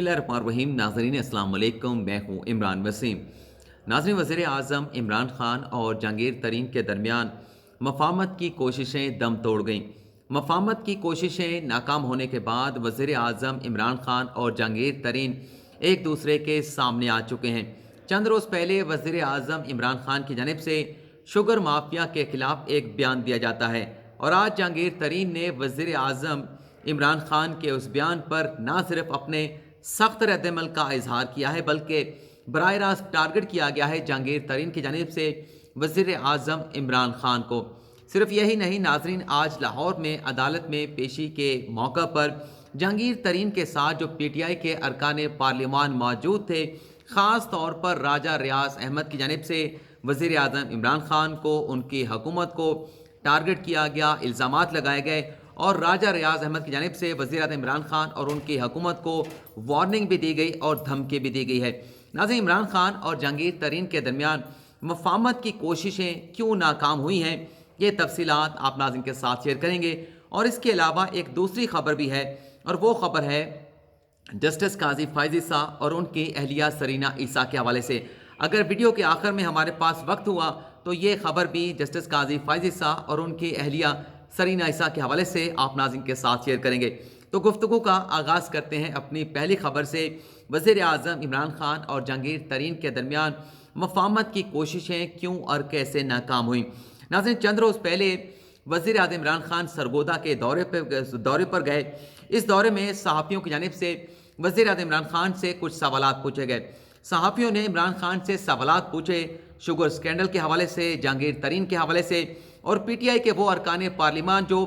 बिस्मिल्लाहिर्रहमानिर्रहीम। नाज़रीन अस्सलाम वालेकुम, मैं हूँ इमरान वसीम। नाज़रीन, वज़ीर आज़म इमरान ख़ान और जहांगीर तरीन के दरमियान मफ़ाहमत की कोशिशें दम तोड़ गईं। मफ़ाहमत की कोशिशें नाकाम होने के बाद वज़ीर आज़म इमरान ख़ान और जहांगीर तरीन एक दूसरे के सामने आ चुके हैं। चंद रोज़ पहले वज़ीर आज़म इमरान ख़ान की जानिब से शुगर माफिया के खिलाफ एक बयान दिया जाता है और आज जहांगीर तरीन ने वज़ीर आज़म इमरान ख़ान के उस बयान पर ना सिर्फ अपने सख्त रद्दमल का इजहार किया है बल्कि बराह रास्त टारगेट किया गया है जहांगीर तरीन की जानिब से वज़ीर आज़म इमरान ख़ान को। सिर्फ यही नहीं नाजरीन, आज लाहौर में अदालत में पेशी के मौका पर जहांगीर तरीन के साथ जो PTI के अरकान पार्लिमान मौजूद थे, ख़ास तौर पर राजा रियाज अहमद की जानिब से वज़ीर आज़म इमरान ख़ान को, उनकी हुकूमत को टारगेट किया गया, इल्ज़ामात लगाए गए और राजा रियाज अहमद की जानिब से वज़ीर आज़म इमरान ख़ान और उनकी हुकूमत को वार्निंग भी दी गई और धमकी भी दी गई है। नाज़रीन, इमरान ख़ान और जहांगीर तरीन के दरमियान मफ़ाहमत की कोशिशें क्यों नाकाम हुई हैं, ये तफसीलात आप नाज़रीन के साथ शेयर करेंगे। और इसके अलावा एक दूसरी खबर भी है और वो खबर है जस्टिस काजी फ़ाइज़ ईसा और उनकी अहलिया सरीना ईसा के हवाले से। अगर वीडियो के आखिर में हमारे पास वक्त हुआ तो ये खबर भी जस्टिस काजी फ़ाइज़ ईसा और उनकी अहलिया सरीना ईसा के हवाले से आप नाज़रीन के साथ शेयर करेंगे। तो गुफ्तगू का आगाज़ करते हैं अपनी पहली खबर से। वज़ीर आज़म इमरान ख़ान और जहांगीर तरीन के दरमियान मफ़ाहमत की कोशिशें क्यों और कैसे नाकाम हुई। नाज़रीन, चंद रोज़ पहले वज़ीर आज़म इमरान ख़ान सरगोदा के दौरे पर गए। इस दौरे में सहाफ़ियों की जानिब से वज़ीर आज़म इमरान ख़ान से कुछ सवालात पूछे गए। सहाफ़ियों ने इमरान ख़ान से सवालात पूछे शुगर स्कैंडल के हवाले से, जहांगीर तरीन के हवाले से और PTI के वो अरकान पार्लिमान जो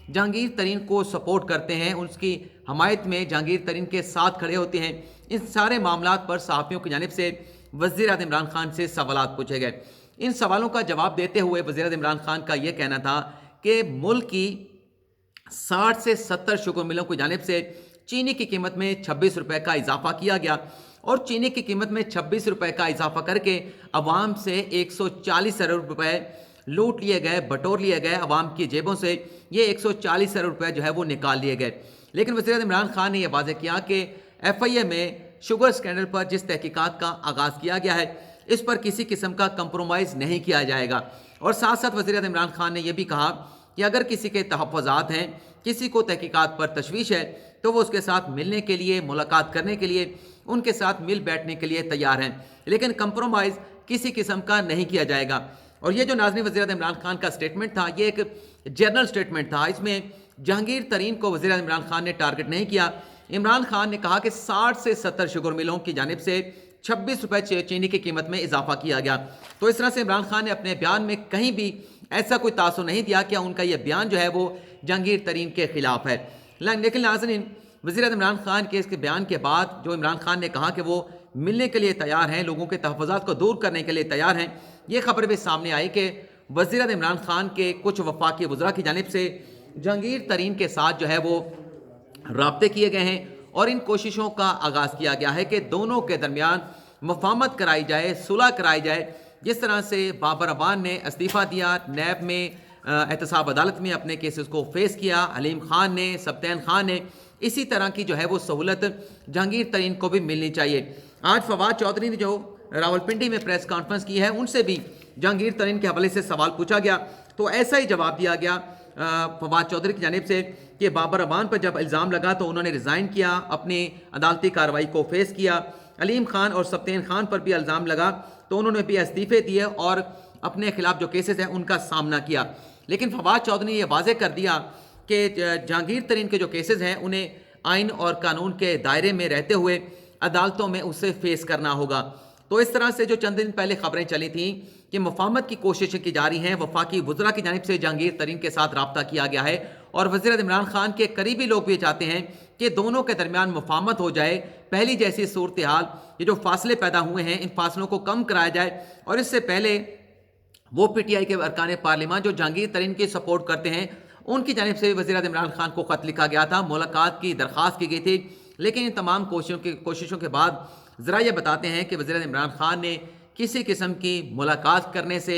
जहांगीर तरीन को सपोर्ट करते हैं, उसकी हमायत में जहांगीर तरीन के साथ खड़े होते हैं। इन सारे मामलात पर सहाफ़ियों की जानिब से वज़ीर आज़म इमरान ख़ान से सवालात पूछे गए। इन सवालों का जवाब देते हुए वज़ीर आज़म इमरान ख़ान का यह कहना था कि मुल्क की 60 से 70 शुगर मिलों की जानिब से चीनी की कीमत में 26 रुपये का इजाफा किया गया और चीनी की कीमत में 26 रुपये का इजाफा करके अवाम से 140 अरब रुपये लूट लिए गए, बटोर लिए गए। अवाम की जेबों से ये 140 अरब रुपये जो है वो निकाल लिए गए। लेकिन वज़ीर आज़म इमरान ख़ान ने यह वाज़ेह किया कि FIA में शुगर स्कैंडल पर जिस तहकीकात का आगाज़ किया गया है, इस पर किसी किस्म का कंप्रोमाइज़ नहीं किया जाएगा। और साथ साथ वज़ीर आज़म इमरान ख़ान ने यह भी कहा कि अगर किसी के तहफ़्फ़ुज़ात हैं, किसी को तहकीकात पर तशवीश है, तो वो उसके साथ मिलने के लिए, मुलाकात करने के लिए, उनके साथ मिल बैठने के लिए तैयार हैं, लेकिन कंप्रोमाइज़ किसी किस्म का नहीं किया जाएगा। और ये जो नाज़रीन वज़ीर आज़म इमरान ख़ान का स्टेटमेंट था, ये एक जनरल स्टेटमेंट था। इसमें जहांगीर तरीन को वज़ीर आज़म इमरान ख़ान ने टारगेट नहीं किया। इमरान ख़ान ने कहा कि 60 से 70 शुगर मिलों की जानिब से 26 रुपये चीनी की कीमत में इजाफा किया गया। तो इस तरह से इमरान ख़ान ने अपने बयान में कहीं भी ऐसा कोई तासुर नहीं दिया कि उनका यह बयान जो है वो जहांगीर तरीन के खिलाफ है। लेकिन नाज़रीन, वज़ीर आज़म इमरान ख़ान के इसके बयान के बाद जो इमरान ख़ान ने कहा कि वो मिलने के लिए तैयार हैं, लोगों के तहफ़्फ़ुज़ात को दूर करने के लिए तैयार हैं, ये खबर भी सामने आई कि वज़ीर आज़म इमरान ख़ान के कुछ वफाकी वज़रा की जानिब से जहांगीर तरीन के साथ जो है वो राब्ते किए गए हैं और इन कोशिशों का आगाज़ किया गया है कि दोनों के दरमियान मफ़ाहमत कराई जाए, सुलह कराई जाए। जिस तरह से बाबर अबान ने इस्तीफ़ा दिया, नैब में एहतसाब अदालत में अपने केसेस को फेस किया, हलीम खान ने, सब्तैन खान ने, इसी तरह की जो है वो सहूलत जहांगीर तरीन को भी मिलनी चाहिए। आज फवाद चौधरी ने जो रावलपिंडी में प्रेस कॉन्फ्रेंस की है, उनसे भी जहांगीर तरीन के हवाले से सवाल पूछा गया तो ऐसा ही जवाब दिया गया फवाद चौधरी की जानिब से कि बाबर अबान पर जब इल्ज़ाम लगा तो उन्होंने रिज़ाइन किया, अपनी अदालती कार्रवाई को फेस किया। अलीम खान और सब्तैन खान पर भी इल्ज़ाम लगा तो उन्होंने भी इस्तीफ़े दिए और अपने खिलाफ जो केसेस हैं उनका सामना किया। लेकिन फवाद चौधरी ने यह वाज़ेह कर दिया कि जहांगीर तरीन के जो केसेस हैं उन्हें आइन और कानून के दायरे में रहते हुए अदालतों में उसे फेस करना होगा। तो इस तरह से जो चंद दिन पहले खबरें चली थीं कि मफ़ाहमत की कोशिशें की जा रही हैं, वफाकी वज़रा की जानिब से जहांगीर तरीन के साथ रब्ता किया गया है और वज़ीर आज़म इमरान ख़ान के करीबी लोग भी चाहते हैं कि दोनों के दरमियान मफ़ाहमत हो जाए, पहली जैसी सूरत हाल, ये जो फासले पैदा हुए हैं इन फासलों को कम कराया जाए। और इससे पहले वो PTI के अरकान पार्लिमान जो जहांगीर तरीन की सपोर्ट करते हैं, उनकी जानिब से वज़ीर आज़म इमरान ख़ान को ख़त लिखा गया था, मुलाकात की दरख्वास्त की गई थी। लेकिन इन तमाम कोशिशों के बाद ज़रा ये बताते हैं कि वज़ीर आज़म इमरान ख़ान ने किसी किस्म की मुलाकात करने से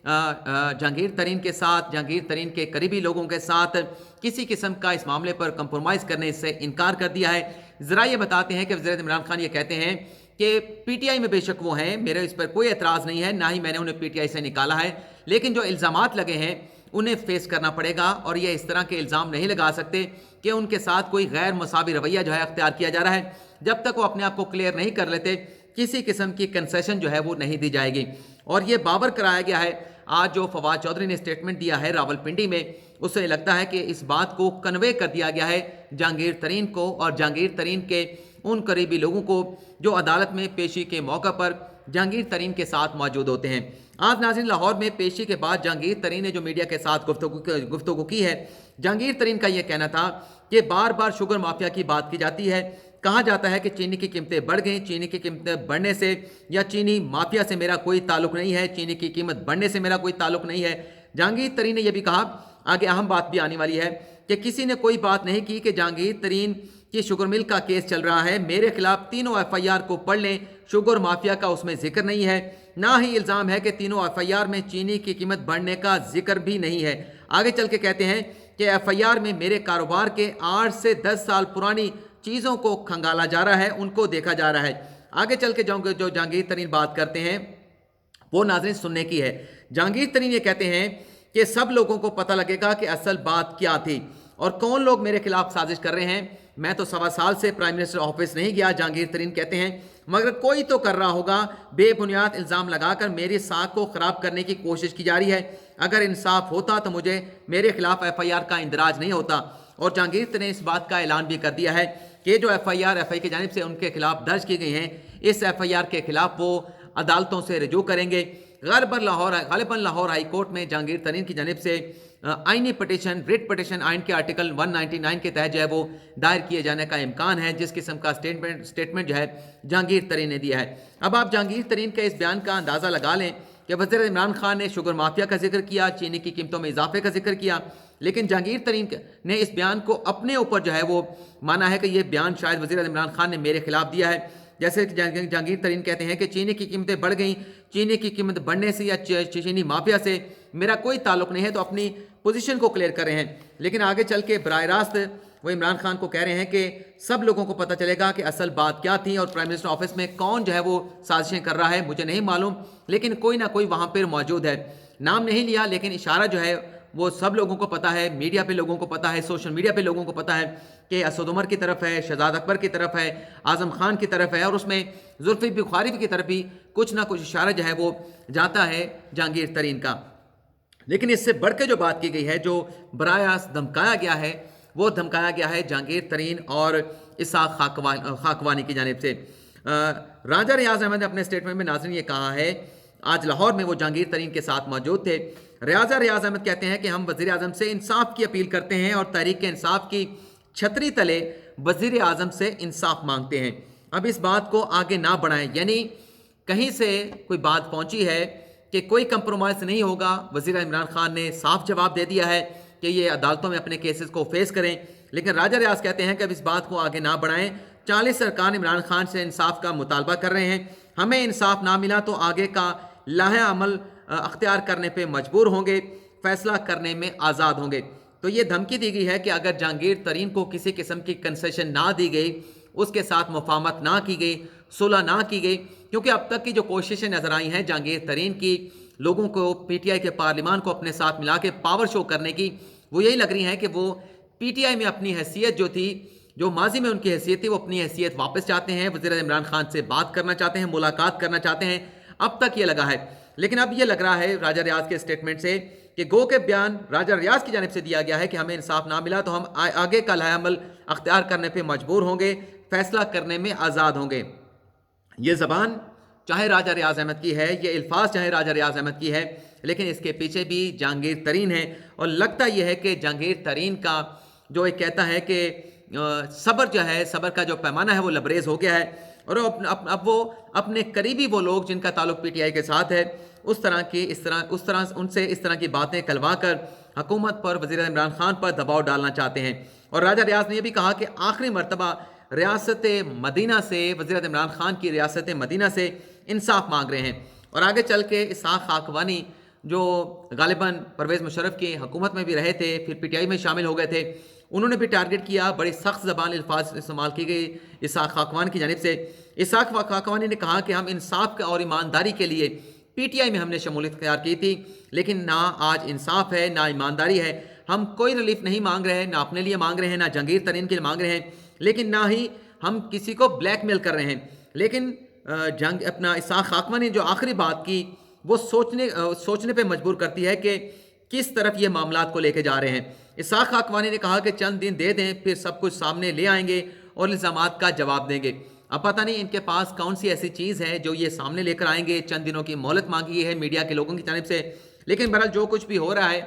जहांगीर तरीन के साथ, जहांगीर तरीन के करीबी लोगों के साथ किसी किस्म का इस मामले पर कंप्रोमाइज़ करने से इनकार कर दिया है। ज़रा ये बताते हैं कि वज़ीर इमरान खान ये कहते हैं कि पीटीआई में बेशक वो हैं, मेरे इस पर कोई एतराज़ नहीं है, ना ही मैंने उन्हें पीटीआई से निकाला है, लेकिन जो इल्ज़ामात लगे हैं उन्हें फेस करना पड़ेगा और ये इस तरह के इल्ज़ाम नहीं लगा सकते कि उनके साथ कोई गैर मसावी रवैया जो है अख्तियार किया जा रहा है। जब तक वो अपने आप को क्लियर नहीं कर लेते, किसी किस्म की कंसेशन जो है वो नहीं दी जाएगी। और ये बावर कराया गया है, आज जो फवाद चौधरी ने स्टेटमेंट दिया है रावलपिंडी में, उससे लगता है कि इस बात को कन्वे कर दिया गया है जहांगीर तरीन को और जहांगीर तरीन के उन करीबी लोगों को जो अदालत में पेशी के मौका पर जहांगीर तरीन के साथ मौजूद होते हैं। आज नाज़रीन लाहौर में पेशी के बाद जहांगीर तरीन ने जो मीडिया के साथ गुफ्तगू की है, जहांगीर तरीन का यह कहना था कि बार बार शुगर माफिया की बात की जाती है, कहा जाता है कि चीनी की कीमतें बढ़ गई, चीनी की कीमतें बढ़ने से या चीनी माफिया से मेरा कोई ताल्लुक नहीं है, चीनी की कीमत बढ़ने से मेरा कोई ताल्लुक नहीं है। जहांगीर तरीन ने यह भी कहा, आगे अहम बात भी आने वाली है, कि किसी ने कोई बात नहीं की कि जहांगीर तरीन की शुगर मिल का केस चल रहा है, मेरे खिलाफ तीनों एफआईआर को पढ़ लें, शुगर माफिया का उसमें जिक्र नहीं है, ना ही इल्ज़ाम है कि तीनों एफआईआर में चीनी की कीमत बढ़ने का जिक्र भी नहीं है। आगे चल के कहते हैं कि एफआईआर में मेरे कारोबार के 8 से 10 साल पुरानी चीज़ों को खंगाला जा रहा है, उनको देखा जा रहा है। आगे चल के जो जहांगीर तरीन बात करते हैं वो नाज़रीन सुनने की है। जहांगीर तरीन ये कहते हैं कि सब लोगों को पता लगेगा कि असल बात क्या थी और कौन लोग मेरे खिलाफ साजिश कर रहे हैं। मैं तो 1.25 साल से प्राइम मिनिस्टर ऑफिस नहीं गया, जहांगीर तरीन कहते हैं, मगर कोई तो कर रहा होगा, बेबुनियाद इल्ज़ाम लगाकर मेरी साख को ख़राब करने की कोशिश की जा रही है। अगर इंसाफ होता तो मुझे मेरे खिलाफ एफआईआर का इंदराज नहीं होता। और जहांगीर तरीन ने इस बात का ऐलान भी कर दिया है कि जो एफआईआर एफआई की जानिब से उनके खिलाफ दर्ज की गई हैं, इस एफआईआर के खिलाफ वो अदालतों से रजू करेंगे। गालिबन लाहौर हाई कोर्ट में जहांगीर तरीन की जानिब से आइनी पटिशन, रिट पटिशन आइन के आर्टिकल 199 के तहत जो है वो दायर किए जाने का इम्कान है, जिस किस्म का स्टेटमेंट जो है जहांगीर तरीन ने दिया है। अब आप जहांगीर तरीन के इस बयान का अंदाज़ा लगा लें कि वज़ीर इमरान खान ने शुगर माफिया का जिक्र किया, चीनी की कीमतों में इजाफे का जिक्र किया, लेकिन जहांगीर तरीन ने इस बयान को अपने ऊपर जो है वो माना है कि यह बयान शायद वज़ीर इमरान खान ने मेरे खिलाफ दिया है। जैसे जहांगीर तरीन कहते हैं कि चीनी की कीमतें बढ़ गई, चीनी की कीमत बढ़ने से या चीनी माफिया से मेरा कोई ताल्लुक नहीं है, तो अपनी पोजीशन को क्लियर कर रहे हैं। लेकिन आगे चल के बराह रास्त वो इमरान खान को कह रहे हैं कि सब लोगों को पता चलेगा कि असल बात क्या थी और प्राइम मिनिस्टर ऑफिस में कौन जो है वो साजिशें कर रहा है, मुझे नहीं मालूम, लेकिन कोई ना कोई वहाँ पर मौजूद है। नाम नहीं लिया, लेकिन इशारा जो है वो सब लोगों को पता है, मीडिया पे लोगों को पता है, सोशल मीडिया पे लोगों को पता है कि असद उमर की तरफ है, शहजाद अकबर की तरफ है, आज़म खान की तरफ है, और उसमें जुल्फ़ी बुखारी की तरफ भी कुछ ना कुछ इशारा जो है वो जाता है जहांगीर तरीन का। लेकिन इससे बढ़ के जो बात की गई है, जो बराह रास्त धमकाया गया है, वो धमकाया गया है जहांगीर तरीन और इसाक खाकवानी की जानिब से। राजा रियाज अहमद ने अपने स्टेटमेंट में नाज़रीन ये कहा है, आज लाहौर में वो जहांगीर तरीन के साथ मौजूद थे। रियाज अहमद कहते हैं कि हम वज़ीर आज़म से इंसाफ की अपील करते हैं और तहरीक इंसाफ की छतरी तले वज़ीर आज़म से इंसाफ मांगते हैं। अब इस बात को आगे ना बढ़ाएं, यानी कहीं से कोई बात पहुंची है कि कोई कंप्रोमाइज़ नहीं होगा। वज़ीर इमरान खान ने साफ जवाब दे दिया है कि ये अदालतों में अपने केसेस को फेस करें, लेकिन राजा रियाज कहते हैं कि अब इस बात को आगे ना बढ़ाएं। 40 सरकार इमरान खान से इंसाफ का मुतालबा कर रहे हैं, हमें इंसाफ ना मिला तो आगे का लाहे अमल अख्तियार करने पे मजबूर होंगे, फैसला करने में आज़ाद होंगे। तो ये धमकी दी गई है कि अगर जहांगीर तरीन को किसी किस्म की कंसेशन ना दी गई, उसके साथ मुफाहमत ना की गई, सुलह ना की गई, क्योंकि अब तक की जो कोशिशें नज़र आई हैं जहांगीर तरीन की लोगों को, पीटीआई के पार्लिमान को अपने साथ मिला के पावर शो करने की, वो यही लग रही हैं कि वो पीटीआई में अपनी हैसियत जो थी, जो माजी में उनकी हैसियत थी, वो अपनी हैसियत वापस चाहते हैं, वज़ीर इमरान खान से बात करना चाहते हैं, मुलाकात करना चाहते हैं। अब तक ये लगा है, लेकिन अब ये लग रहा है राजा रियाज के स्टेटमेंट से कि गो के बयान राजा रियाज की जानिब से दिया गया है कि हमें इंसाफ ना मिला तो हम आगे का लाहे अमल अख्तियार करने पे मजबूर होंगे, फैसला करने में आज़ाद होंगे। ये ज़बान चाहे राजा रियाज अहमद की है, ये अल्फाज चाहे राजा रियाज अहमद की है, लेकिन इसके पीछे भी जहांगीर तरीन है। और लगता यह है कि जहांगीर तरीन का जो एक कहता है कि सब्र जो है, सब्र का जो पैमाना है वो लबरेज हो गया है, और अब वो अपने करीबी वो लोग जिनका ताल्लुक पीटीआई के साथ है उस तरह उनसे इस तरह की बातें कहलवा कर हुकूमत पर, वज़ीर इमरान खान पर दबाव डालना चाहते हैं। और राजा रियाज ने यह भी कहा कि आखिरी मरतबा रियासत मदीना से, वज़ीर इमरान खान की रियासत मदीना से इंसाफ मांग रहे हैं। और आगे चल के इसाक खाकवानी जो गालिबन परवेज़ मुशर्रफ की हुकूमत में भी रहे थे, फिर पीटीआई में शामिल हो गए थे, انہوں نے بھی ٹارگٹ کیا، بڑے سخت زبان الفاظ استعمال کی گئی اسحاق خاقوانی کی جانب سے۔ اسحاق خاقوانی نے کہا کہ ہم انصاف اور ایمانداری کے لیے پی ٹی آئی میں ہم نے شمولیت اختیار کی تھی، لیکن نہ آج انصاف ہے نہ ایمانداری ہے۔ ہم کوئی ریلیف نہیں مانگ رہے ہیں، نہ اپنے لیے مانگ رہے ہیں، نہ جہانگیر ترین کے لیے مانگ رہے ہیں، لیکن نہ ہی ہم کسی کو بلیک میل کر رہے ہیں۔ لیکن اپنا اسحاق خاقوانی نے جو آخری بات کی وہ سوچنے پہ مجبور کرتی ہے کہ کس طرف یہ معاملات کو لے کے جا رہے ہیں۔ اسحاق خاقوانی نے کہا کہ چند دن دے دیں، پھر سب کچھ سامنے لے آئیں گے اور الزامات کا جواب دیں گے۔ اب پتہ نہیں ان کے پاس کون سی ایسی چیز ہے جو یہ سامنے لے کر آئیں گے۔ چند دنوں کی مہلت مانگی ہے میڈیا کے لوگوں کی جانب سے، لیکن بہرحال جو کچھ بھی ہو رہا ہے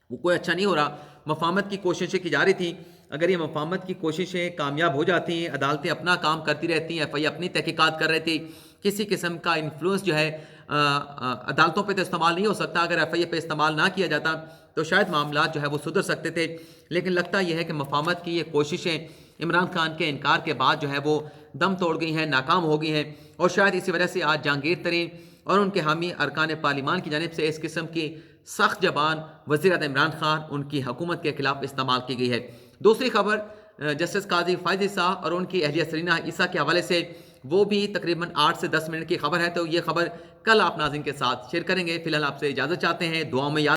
وہ کوئی اچھا نہیں ہو رہا۔ مفاہمت کی کوششیں کی جا رہی تھیں، اگر یہ مفاہمت کی کوششیں کامیاب ہو جاتی ہیں، عدالتیں اپنا کام کرتی رہتی ہیں، ایف آئی اپنی تحقیقات کر رہی تھی، کسی قسم کا انفلوئنس جو ہے عدالتوں پہ تو استعمال نہیں ہو سکتا، اگر ایف آئی اے پہ استعمال نہ کیا جاتا تو شاید معاملات جو ہے وہ سدھر سکتے تھے۔ لیکن لگتا یہ ہے کہ مفاہمت کی یہ کوششیں عمران خان کے انکار کے بعد جو ہے وہ دم توڑ گئی ہیں، ناکام ہو گئی ہیں، اور شاید اسی وجہ سے آج جہانگیر ترین اور ان کے حامی ارکان پارلیمان کی جانب سے اس قسم کی سخت زبان وزیر اعظم عمران خان ان کی حکومت کے خلاف استعمال کی گئی ہے۔ دوسری خبر جسٹس قاضی فائز عیسیٰ اور ان کی اہلیہ سرینہ عیسیٰ کے حوالے سے، وہ بھی تقریباً 8 سے 10 منٹ کی خبر ہے، تو یہ خبر کل آپ ناظرین کے ساتھ شیئر کریں گے۔ فی الحال آپ سے اجازت چاہتے ہیں، دعاؤں میں یاد